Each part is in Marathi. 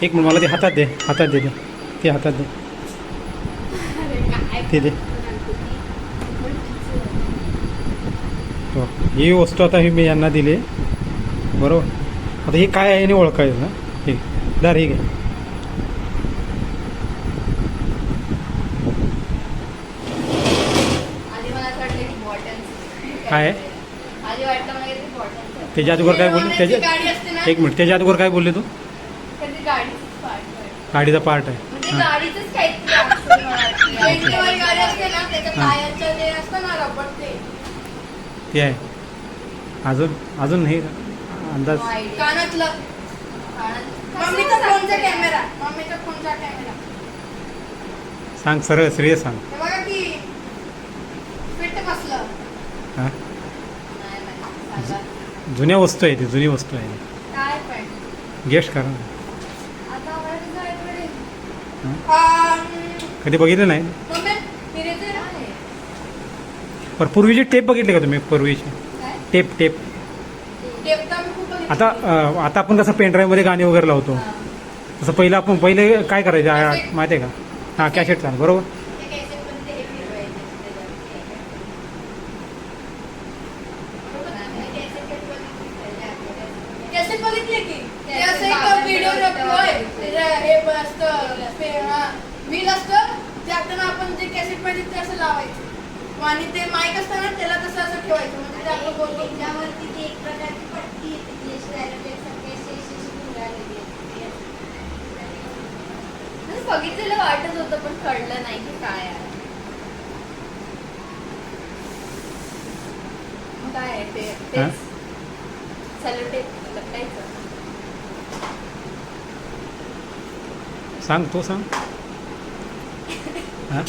एक मिनिट, मला ते हातात दे, हातात दे, ते हातात दे, ते दे. हो, ही वस्तू आता ही मी यांना दिली, बरोबर. आता हे काय आहे हे ओळखायचं ना. हे दर, हे घे. काय आहे त्याच्या अगोदर काय बोलले त्याच्या? एक मिनिट, त्याच्या अगोदर काय बोलले तू? गाडीचा पार्ट आहे. ते आहे. अजून अजून हे अंदाज. सांग, सरळ श्रेय सांग. हां, जुन्या वस्तू आहे, ती जुनी वस्तू आहे. गेस्ट करा ना. कधी बघितलं नाही. पण पूर्वीची टेप बघितली का तुम्ही? पूर्वीची टेप टेप आता आता आपण कसं पेनड्राईव्हमध्ये गाणी वगैरे लावतो, तसं पहिलं आपण पहिले काय करायचं माहिती आहे का? हां, कॅसेट चाल, बरोबर. आपण जे कॅसेट पाहिजे ते असं लावायचं आणि ते माईक असतं ना त्याला तसं असं ठेवायचं, म्हणजे ते आपण बोलतो त्यावरती ती एक प्रकारची पट्टी येते. बघितलेलं वाटत होतं पण कळलं नाही की काय आहे. काय आहे ते? सेलोटेप लपटायचं. सांग, तो सांग. हां,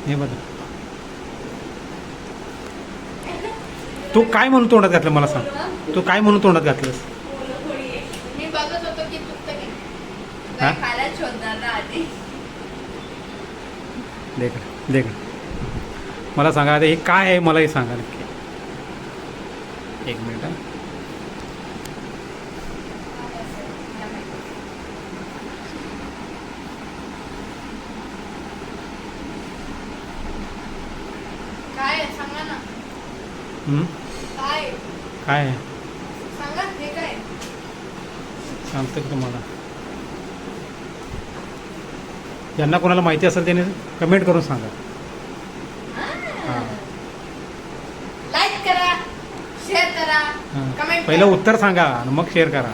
हे बघा. तू काय म्हणून तोंडात घातलं मला सांग. तू काय म्हणून तोंडात घातलंस? मी बघत होतो की चुकतं की हां, खायला शोधणार ना आधी. देख देख, मला सांगा आता हे काय आहे, मला हे सांगा नक्की. एक मिनिट. काय आहे सांगा ना. काय काय आहे सांगा, हे काय? सांगतो की तुम्हाला. ज्यांना कोणाला माहिती असेल त्याने कमेंट करून सांगा. हां, लाईक करा, शेअर करा, हां. कमेंट पहिलं उत्तर सांगा आणि मग शेअर करा.